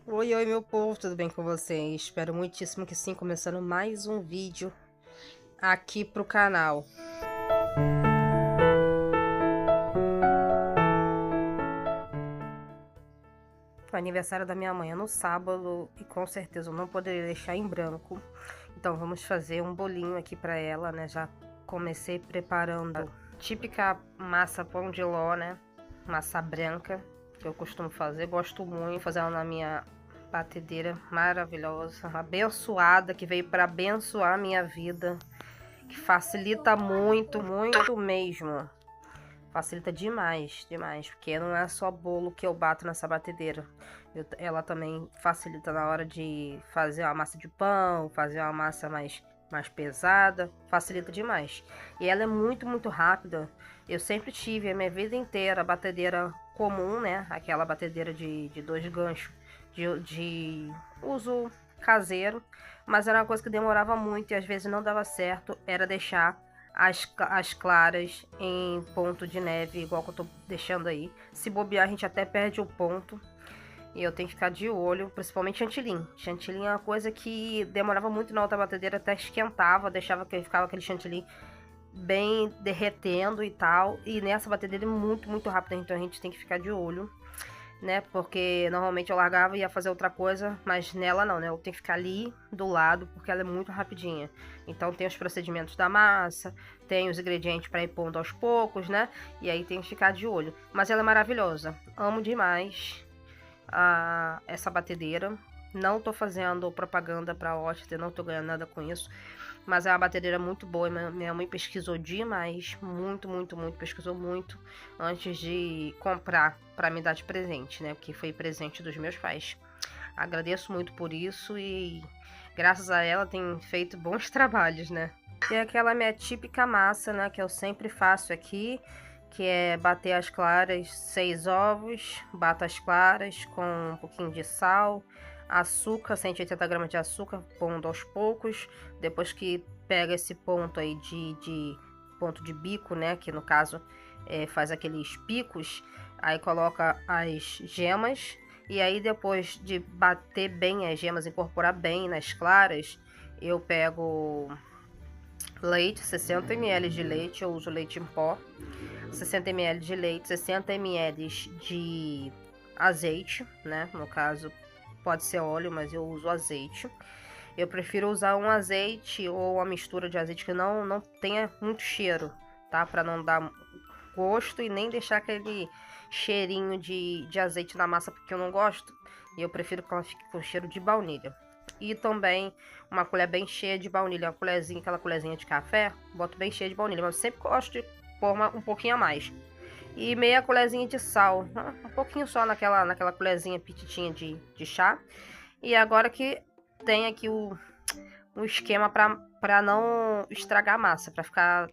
Oi, oi, meu povo, tudo bem com vocês? Espero muitíssimo que sim, começando mais um vídeo aqui pro canal. O aniversário da minha mãe é no sábado e com certeza eu não poderia deixar em branco. Então vamos fazer um bolinho aqui pra ela, né? Já comecei preparando a típica massa pão de ló, né? Massa branca, que eu costumo fazer, gosto muito de fazer ela na minha batedeira maravilhosa, abençoada, que veio para abençoar a minha vida, que facilita muito, muito mesmo. Facilita demais, demais, porque não é só bolo que eu bato nessa batedeira. Ela também facilita na hora de fazer uma massa de pão, fazer uma massa mais pesada, facilita demais. E ela é muito, muito rápida. Eu sempre tive a minha vida inteira a batedeira comum, né? Aquela batedeira de dois ganchos de uso caseiro, mas era uma coisa que demorava muito e às vezes não dava certo, era deixar as claras em ponto de neve, igual que eu tô deixando aí. Se bobear, a gente até perde o ponto. E eu tenho que ficar de olho, principalmente chantilly. Chantilly é uma coisa que demorava muito na outra batedeira, até esquentava, deixava que ficava aquele chantilly bem derretendo e tal. E nessa batedeira é muito, muito rápido, então a gente tem que ficar de olho, né? Porque normalmente eu largava e ia fazer outra coisa, mas nela não, né? Eu tenho que ficar ali do lado porque ela é muito rapidinha. Então tem os procedimentos da massa, tem os ingredientes para ir pondo aos poucos, né? E aí tem que ficar de olho. Mas ela é maravilhosa. Amo demais essa batedeira. Não tô fazendo propaganda pra Oster, não tô ganhando nada com isso. Mas é uma batedeira muito boa. Minha mãe pesquisou demais. Muito, muito, muito. Pesquisou muito antes de comprar pra me dar de presente, né? Porque foi presente dos meus pais. Agradeço muito por isso e graças a ela tem feito bons trabalhos, né? Tem aquela minha típica massa, né? Que eu sempre faço aqui, que é bater as claras, 6 ovos, bato as claras com um pouquinho de sal, açúcar, 180 gramas de açúcar, pondo aos poucos. Depois que pega esse ponto aí de ponto de bico, né, que no caso faz aqueles picos, aí coloca as gemas. E aí depois de bater bem as gemas, incorporar bem nas claras, eu pego leite, 60 ml de leite, eu uso leite em pó, 60 ml de leite, 60 ml de azeite, né? No caso, pode ser óleo, mas eu uso azeite. Eu prefiro usar um azeite ou uma mistura de azeite que não tenha muito cheiro, tá? Para não dar gosto e nem deixar aquele cheirinho de azeite na massa, porque eu não gosto. E eu prefiro que ela fique com cheiro de baunilha. E também uma colher bem cheia de baunilha, uma colherzinha, aquela colherzinha de café, boto bem cheia de baunilha, mas eu sempre gosto de pôr um pouquinho a mais. E meia colherzinha de sal, um pouquinho só naquela colherzinha petitinha de chá. E agora que tem aqui um esquema para não estragar a massa, para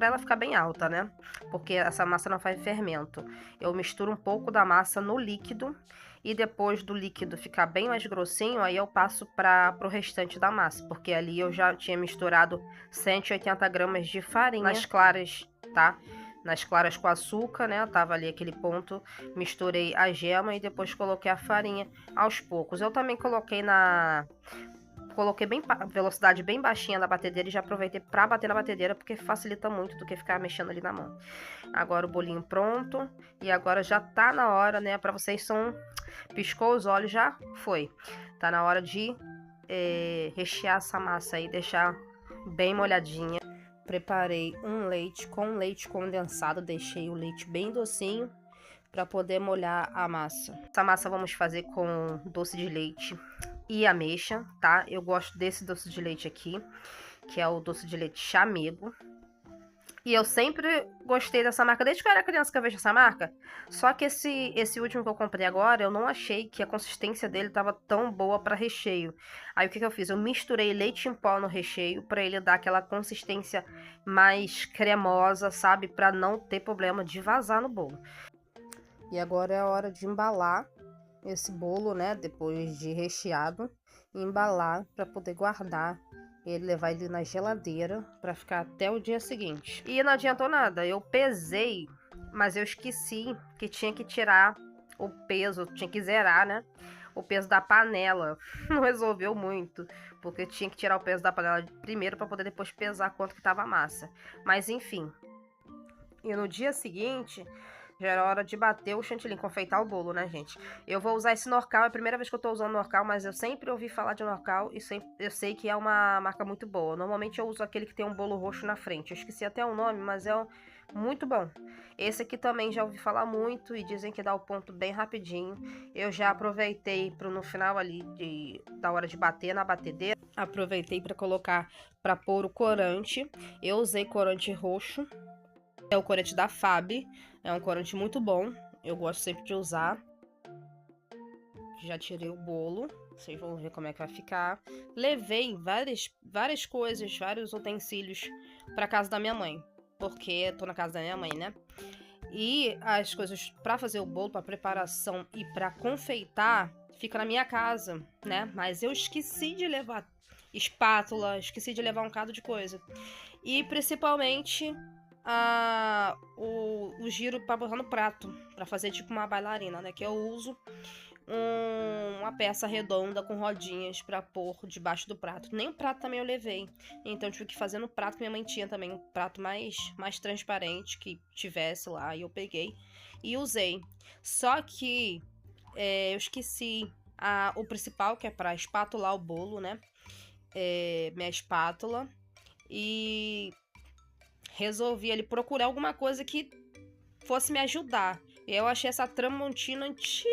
ela ficar bem alta, né? Porque essa massa não faz fermento. Eu misturo um pouco da massa no líquido e depois do líquido ficar bem mais grossinho, aí eu passo para o restante da massa, porque ali eu já tinha misturado 180 gramas de farinha nas claras, tá? Nas claras com açúcar, né? Tava ali aquele ponto, misturei a gema e depois coloquei a farinha aos poucos. Eu também coloquei bem velocidade bem baixinha da batedeira e já aproveitei para bater na batedeira porque facilita muito do que ficar mexendo ali na mão. Agora o bolinho pronto e agora já tá na hora, né? Para vocês são piscou os olhos já foi. Tá na hora de rechear essa massa aí, deixar bem molhadinha. Preparei um leite com leite condensado, deixei o leite bem docinho para poder molhar a massa. Essa massa vamos fazer com doce de leite e ameixa, tá? Eu gosto desse doce de leite aqui, que é o doce de leite chamego. E eu sempre gostei dessa marca, desde que eu era criança que eu vejo essa marca. Só que esse último que eu comprei agora, eu não achei que a consistência dele tava tão boa para recheio. Aí o que eu fiz? Eu misturei leite em pó no recheio para ele dar aquela consistência mais cremosa, sabe? Para não ter problema de vazar no bolo. E agora é a hora de embalar esse bolo, né? Depois de recheado, e embalar para poder guardar ele, levar ele na geladeira para ficar até o dia seguinte. E não adiantou nada, eu pesei, mas eu esqueci que tinha que tirar o peso, tinha que zerar, né? O peso da panela. Não resolveu muito, porque tinha que tirar o peso da panela primeiro para poder depois pesar quanto que tava a massa. Mas enfim. E no dia seguinte, já era hora de bater o chantilly, confeitar o bolo, né, gente? Eu vou usar esse Norcal, é a primeira vez que eu tô usando Norcal, mas eu sempre ouvi falar de Norcal e sempre, eu sei que é uma marca muito boa. Normalmente eu uso aquele que tem um bolo roxo na frente. Eu esqueci até o nome, mas é muito bom. Esse aqui também já ouvi falar muito e dizem que dá o ponto bem rapidinho. Eu já aproveitei pro no final ali da hora de bater na batedeira. Aproveitei para colocar, para pôr o corante. Eu usei corante roxo. É o corante da Fab. É um corante muito bom. Eu gosto sempre de usar. Já tirei o bolo. Vocês vão ver como é que vai ficar. Levei várias coisas, vários utensílios para casa da minha mãe. Porque eu tô na casa da minha mãe, né? E as coisas para fazer o bolo, para preparação e para confeitar, fica na minha casa, né? Mas eu esqueci de levar espátula, esqueci de levar um bocado de coisa. E principalmente o giro para botar no prato, para fazer tipo uma bailarina, né? Que eu uso uma peça redonda com rodinhas para pôr debaixo do prato. Nem o prato também eu levei. Então eu tive que fazer no prato que minha mãe tinha também, um prato mais transparente que tivesse lá. E eu peguei e usei. Só que eu esqueci o principal, que é para espatular o bolo, né? Minha espátula. E resolvi ali procurar alguma coisa que fosse me ajudar. Eu achei essa Tramontina antiga,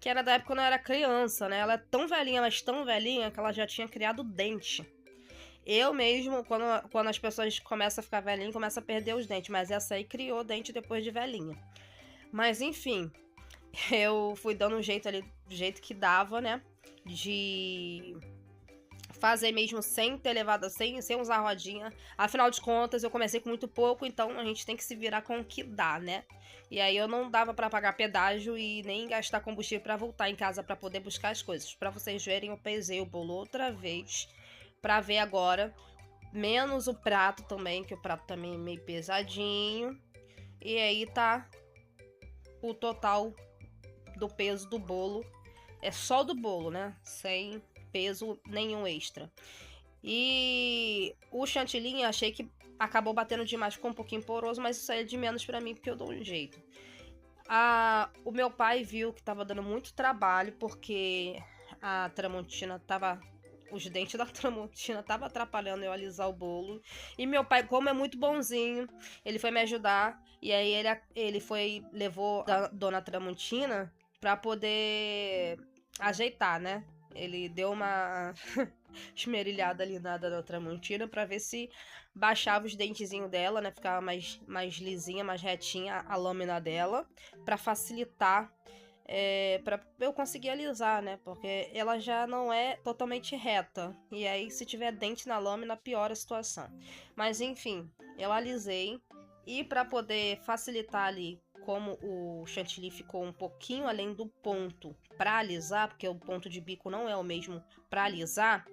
que era da época quando eu era criança, né? Ela é tão velhinha, mas tão velhinha, que ela já tinha criado dente. Eu mesmo, quando as pessoas começam a ficar velhinhas, começam a perder os dentes. Mas essa aí criou dente depois de velhinha. Mas enfim, eu fui dando um jeito ali, do jeito que dava, né? De fazer mesmo sem ter levado, sem usar rodinha. Afinal de contas, eu comecei com muito pouco, então a gente tem que se virar com o que dá, né? E aí eu não dava para pagar pedágio e nem gastar combustível para voltar em casa para poder buscar as coisas. Para vocês verem, eu pesei o bolo outra vez para ver agora, menos o prato também, que o prato também é meio pesadinho. E aí tá o total do peso do bolo. É só do bolo, né? Sem peso nenhum extra. E o chantilly achei que acabou batendo demais, ficou um pouquinho poroso, mas isso aí é de menos pra mim, porque eu dou um jeito. O meu pai viu que tava dando muito trabalho, porque a Tramontina tava... Os dentes da Tramontina tava atrapalhando eu alisar o bolo. E meu pai, como é muito bonzinho, ele foi me ajudar. E aí ele levou a dona Tramontina pra poder ajeitar, né? Ele deu uma esmerilhada ali na dona Tramontina pra ver se baixava os dentezinhos dela, né? Ficava mais lisinha, mais retinha a lâmina dela, pra facilitar, pra eu conseguir alisar, né? Porque ela já não é totalmente reta. E aí, se tiver dente na lâmina, piora a situação. Mas enfim, eu alisei. E pra poder facilitar ali, como o chantilly ficou um pouquinho além do ponto para alisar, porque o ponto de bico não é o mesmo para alisar,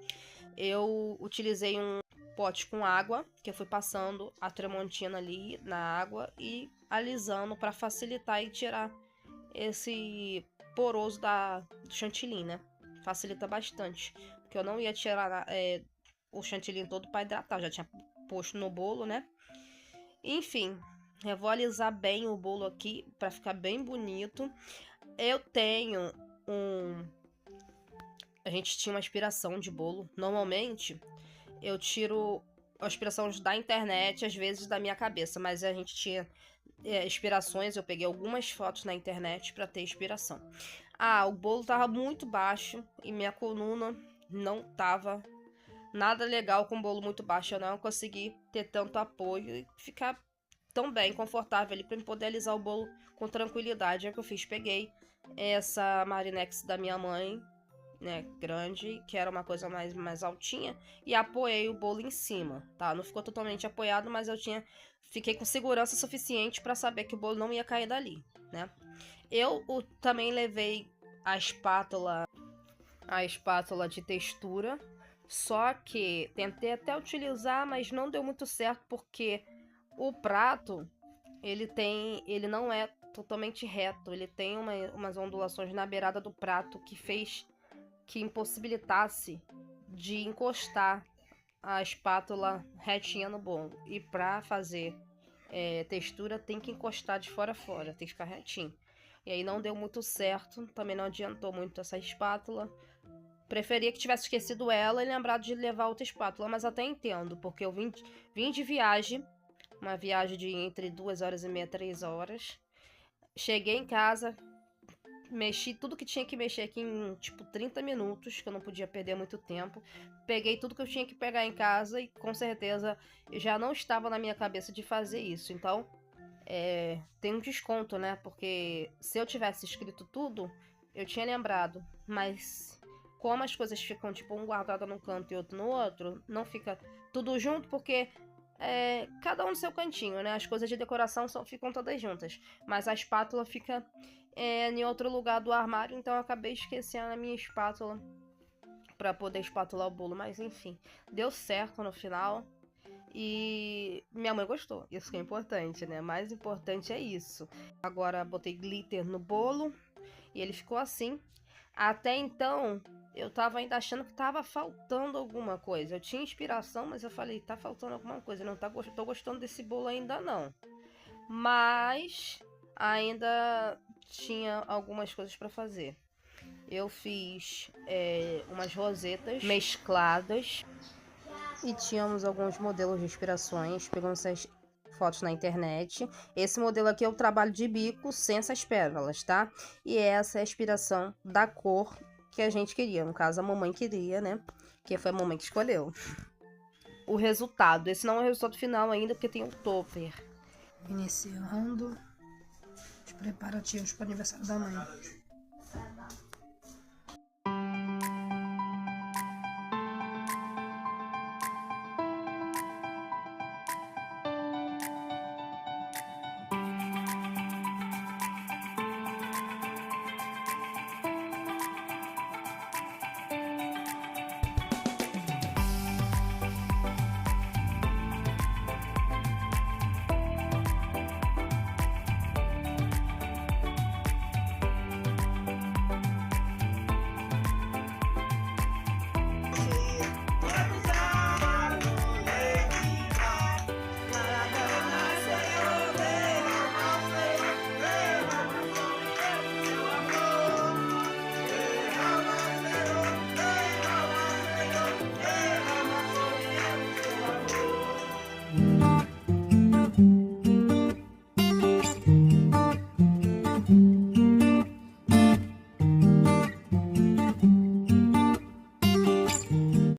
eu utilizei um pote com água, que eu fui passando a Tramontina ali na água e alisando para facilitar e tirar esse poroso do chantilly, né? Facilita bastante, porque eu não ia tirar o chantilly todo para hidratar, eu já tinha posto no bolo, né? Enfim, eu vou alisar bem o bolo aqui para ficar bem bonito. Eu tenho a gente tinha uma aspiração de bolo. Normalmente, eu tiro aspirações da internet, às vezes da minha cabeça, mas a gente tinha inspirações. Eu peguei algumas fotos na internet para ter inspiração. O bolo tava muito baixo e minha coluna não tava nada legal com o bolo muito baixo. Eu não consegui ter tanto apoio e ficar tão bem, confortável ali para me poder alisar o bolo com tranquilidade. É o que eu fiz. Peguei essa Marinex da minha mãe, né, grande, que era uma coisa mais altinha, e apoiei o bolo em cima, tá? Não ficou totalmente apoiado, mas fiquei com segurança suficiente para saber que o bolo não ia cair dali, né? Eu também levei a espátula de textura, só que tentei até utilizar, mas não deu muito certo, porque o prato, ele não é totalmente reto. Ele tem umas ondulações na beirada do prato que impossibilitasse de encostar a espátula retinha no bolo. E para fazer textura tem que encostar de fora a fora, tem que ficar retinho. E aí não deu muito certo, também não adiantou muito essa espátula. Preferia que tivesse esquecido ela e lembrado de levar outra espátula, mas até entendo, porque eu vim de viagem, uma viagem de entre 2h30 e 3 horas. Cheguei em casa, mexi tudo que tinha que mexer aqui em tipo 30 minutos, que eu não podia perder muito tempo. Peguei tudo que eu tinha que pegar em casa e com certeza já não estava na minha cabeça de fazer isso. Então, tem um desconto, né? Porque se eu tivesse escrito tudo, eu tinha lembrado. Mas como as coisas ficam tipo um guardado num canto e outro no outro, não fica tudo junto porque cada um no seu cantinho, né? As coisas de decoração ficam todas juntas. Mas a espátula fica em outro lugar do armário, então eu acabei esquecendo a minha espátula para poder espatular o bolo. Mas enfim, deu certo no final. E minha mãe gostou, isso que é importante, né? Mais importante é isso. Agora botei glitter no bolo e ele ficou assim. Até então, eu tava ainda achando que tava faltando alguma coisa. Eu tinha inspiração, mas eu falei, tá faltando alguma coisa. Não tô gostando desse bolo ainda não. Mas ainda tinha algumas coisas para fazer. Eu fiz umas rosetas mescladas. E tínhamos alguns modelos de inspirações. Pegamos essas fotos na internet. Esse modelo aqui é o trabalho de bico sem essas pérolas, tá? E essa é a inspiração da cor que a gente queria. No caso, a mamãe queria, né? Que foi a mamãe que escolheu. O resultado. Esse não é o resultado final ainda, porque tem o topper. Iniciando os preparativos para o aniversário da mãe.